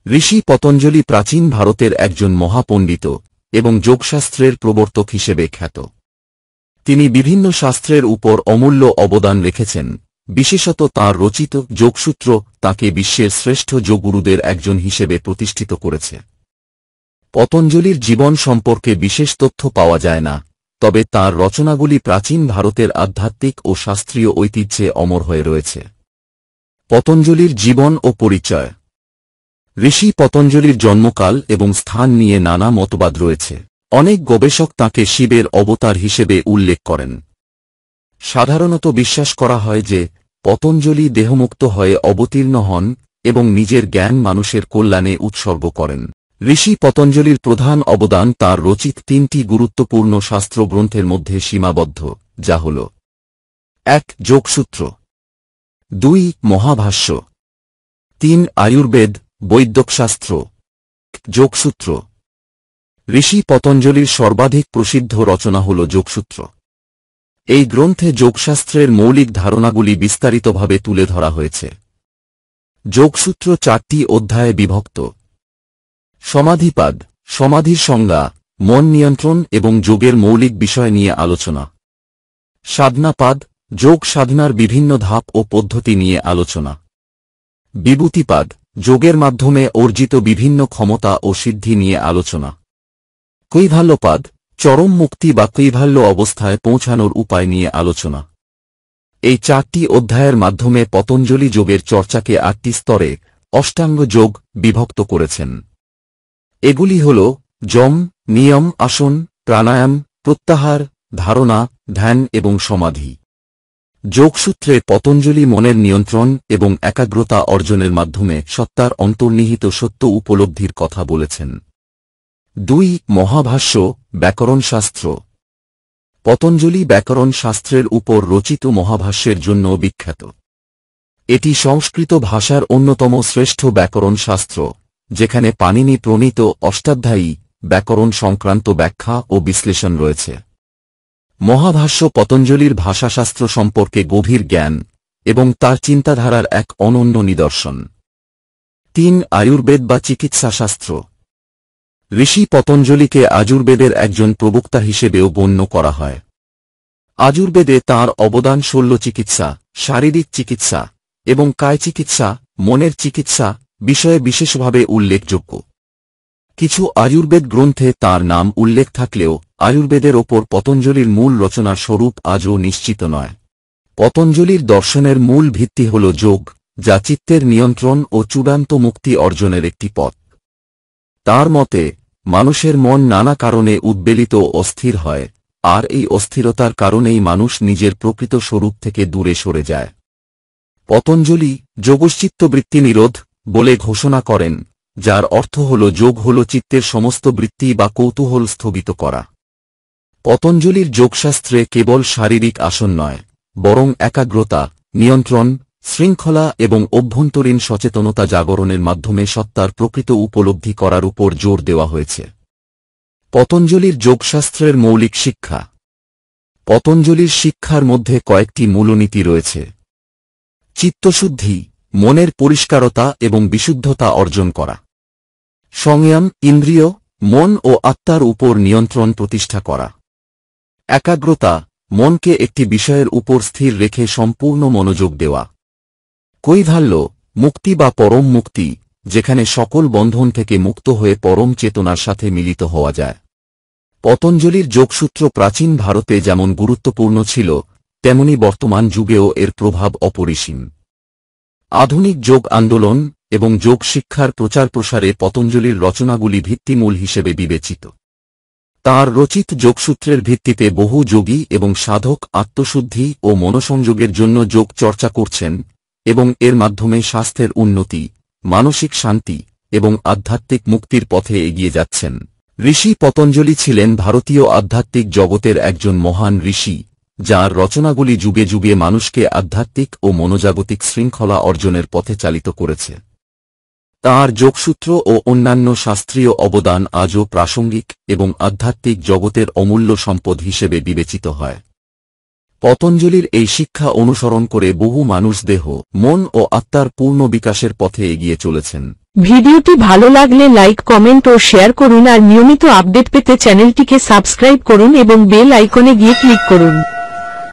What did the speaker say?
ঋষি পতঞ্জলি প্রাচীন ভারতের একজন মহাপণ্ডিত এবং যোগশাস্ত্রের প্রবর্তক হিসেবে খ্যাত। তিনি বিভিন্ন শাস্ত্রের উপর অমূল্য অবদান রেখেছেন। বিশেষত তাঁর রচিত যোগসূত্র তাঁকে বিশ্বের শ্রেষ্ঠ যোগগুরুদের একজন হিসেবে প্রতিষ্ঠিত করেছে। পতঞ্জলির জীবন সম্পর্কে বিশেষ তথ্য পাওয়া যায় না, তবে তাঁর রচনাগুলি প্রাচীন ভারতের আধ্যাত্মিক ও শাস্ত্রীয় ঐতিহ্যে অমর হয়ে রয়েছে। পতঞ্জলির জীবন ও পরিচয়। ঋষি পতঞ্জলির জন্মকাল এবং স্থান নিয়ে নানা মতবাদ রয়েছে। অনেক গবেষক তাঁকে শিবের অবতার হিসেবে উল্লেখ করেন। সাধারণত বিশ্বাস করা হয় যে পতঞ্জলি দেহমুক্ত হয়ে অবতীর্ণ হন এবং নিজের জ্ঞান মানুষের কল্যাণে উৎসর্গ করেন। ঋষি পতঞ্জলির প্রধান অবদান তাঁর রচিত 3টি গুরুত্বপূর্ণ শাস্ত্র গ্রন্থের মধ্যে সীমাবদ্ধ, যা হল 1. যোগসূত্র, 2. মহাভাষ্য, 3. আয়ুর্বেদ বৈদ্যকশাস্ত্র। যোগসূত্র। ঋষি পতঞ্জলির সর্বাধিক প্রসিদ্ধ রচনা হল যোগসূত্র। এই গ্রন্থে যোগশাস্ত্রের মৌলিক ধারণাগুলি বিস্তারিতভাবে তুলে ধরা হয়েছে। যোগসূত্র 4টি অধ্যায়ে বিভক্ত। সমাধিপাদ, সমাধির সংজ্ঞা, মন নিয়ন্ত্রণ এবং যোগের মৌলিক বিষয় নিয়ে আলোচনা। সাধনাপাদ, যোগ সাধনার বিভিন্ন ধাপ ও পদ্ধতি নিয়ে আলোচনা। বিভূতিপাদ, যোগের মাধ্যমে অর্জিত বিভিন্ন ক্ষমতা ও সিদ্ধি নিয়ে আলোচনা। কৈভাল্যপাদ, চরম মুক্তি বা কৈভাল্য অবস্থায় পৌঁছানোর উপায় নিয়ে আলোচনা। এই 4টি অধ্যায়ের মাধ্যমে পতঞ্জলি যোগের চর্চাকে 8টি স্তরে অষ্টাঙ্গ যোগ বিভক্ত করেছেন। এগুলি হল যম, নিয়ম, আসন, প্রাণায়াম, প্রত্যাহার, ধারণা, ধ্যান এবং সমাধি। যোগসূত্রে পতঞ্জলি মনের নিয়ন্ত্রণ এবং একাগ্রতা অর্জনের মাধ্যমে সত্তার অন্তর্নিহিত সত্য উপলব্ধির কথা বলেছেন। 2. মহাভাষ্য, ব্যাকরণশাস্ত্র। পতঞ্জলি ব্যাকরণ শাস্ত্রের উপর রচিত মহাভাষ্যের জন্য বিখ্যাত। এটি সংস্কৃত ভাষার অন্যতম শ্রেষ্ঠ ব্যাকরণ শাস্ত্র, যেখানে পাণিনি প্রণীত অষ্টাধ্যায়ী ব্যাকরণ সংক্রান্ত ব্যাখ্যা ও বিশ্লেষণ রয়েছে। মহাভাষ্য পতঞ্জলির ভাষাশাস্ত্র সম্পর্কে গভীর জ্ঞান এবং তার চিন্তাধারার এক অনন্য নিদর্শন। 3. আয়ুর্বেদ বা চিকিৎসাশাস্ত্র। ঋষি পতঞ্জলিকে আযুর্বেদের একজন প্রবক্তা হিসেবেও গণ্য করা হয়। আযুর্বেদে তাঁর অবদান শল্যচিকিৎসা, শারীরিক চিকিৎসা এবং কায়চিকিৎসা, মনের চিকিৎসা বিষয়ে বিশেষভাবে উল্লেখযোগ্য। কিছু আয়ুর্বেদ গ্রন্থে তাঁর নাম উল্লেখ থাকলেও আয়ুর্বেদের ওপর পতঞ্জলির মূল রচনার স্বরূপ আজও নিশ্চিত নয়। পতঞ্জলির দর্শনের মূল ভিত্তি হল যোগ, যা চিত্তের নিয়ন্ত্রণ ও চূড়ান্ত মুক্তি অর্জনের একটি পথ। তাঁর মতে মানুষের মন নানা কারণে উদ্বেলিত ও অস্থির হয়, আর এই অস্থিরতার কারণেই মানুষ নিজের প্রকৃত স্বরূপ থেকে দূরে সরে যায়। পতঞ্জলি যোগশ্চিত্তবৃত্তি নিরোধ বলে ঘোষণা করেন, যার অর্থ হল যোগ হল চিত্তের সমস্ত বৃত্তি বা কৌতূহল স্থগিত করা। পতঞ্জলির যোগশাস্ত্রে কেবল শারীরিক আসন নয়, বরং একাগ্রতা, নিয়ন্ত্রণ, শৃঙ্খলা এবং অভ্যন্তরীণ সচেতনতা জাগরণের মাধ্যমে সত্তার প্রকৃত উপলব্ধি করার উপর জোর দেওয়া হয়েছে। পতঞ্জলির যোগশাস্ত্রের মৌলিক শিক্ষা। পতঞ্জলির শিক্ষার মধ্যে কয়েকটি মূলনীতি রয়েছে। চিত্তশুদ্ধি, মনের পরিষ্কারতা এবং বিশুদ্ধতা অর্জন করা। সংযম, ইন্দ্রিয়, মন ও আত্মার উপর নিয়ন্ত্রণ প্রতিষ্ঠা করা। একাগ্রতা, মনকে একটি বিষয়ের উপর স্থির রেখে সম্পূর্ণ মনোযোগ দেওয়া। কৈভাল্য, মুক্তি বা পরম মুক্তি, যেখানে সকল বন্ধন থেকে মুক্ত হয়ে পরম চেতনার সাথে মিলিত হওয়া যায়। পতঞ্জলির যোগসূত্র প্রাচীন ভারতে যেমন গুরুত্বপূর্ণ ছিল, তেমনি বর্তমান যুগেও এর প্রভাব অপরিসীম। আধুনিক যোগ আন্দোলন এবং যোগ শিক্ষার প্রচার প্রসারে পতঞ্জলির রচনাগুলি ভিত্তিমূল হিসেবে বিবেচিত। তাঁর রচিত যোগসূত্রের ভিত্তিতে বহু যোগী এবং সাধক আত্মশুদ্ধি ও মনসংযোগের জন্য যোগ চর্চা করছেন এবং এর মাধ্যমে স্বাস্থ্যের উন্নতি, মানসিক শান্তি এবং আধ্যাত্মিক মুক্তির পথে এগিয়ে যাচ্ছেন। ঋষি পতঞ্জলি ছিলেন ভারতীয় আধ্যাত্মিক জগতের একজন মহান ঋষি, যার রচনাগুলি যুগে যুগে মানুষকে আধ্যাত্মিক ও মনোজাগতিক শৃঙ্খলা অর্জনের পথে চালিত করেছে। তাঁর যোগসূত্র ও অন্যান্য শাস্ত্রীয় অবদান আজও প্রাসঙ্গিক এবং আধ্যাত্মিক জগতের অমূল্য সম্পদ হিসেবে বিবেচিত হয়। পতঞ্জলির এই শিক্ষা অনুসরণ করে বহু মানুষ দেহ, মন ও আত্মার পূর্ণ বিকাশের পথে এগিয়ে চলেছেন। ভিডিওটি ভালো লাগলে লাইক, কমেন্ট ও শেয়ার করুন আর নিয়মিত আপডেট পেতে চ্যানেলটিকে সাবস্ক্রাইব করুন এবং বেল আইকনে গিয়ে ক্লিক করুন।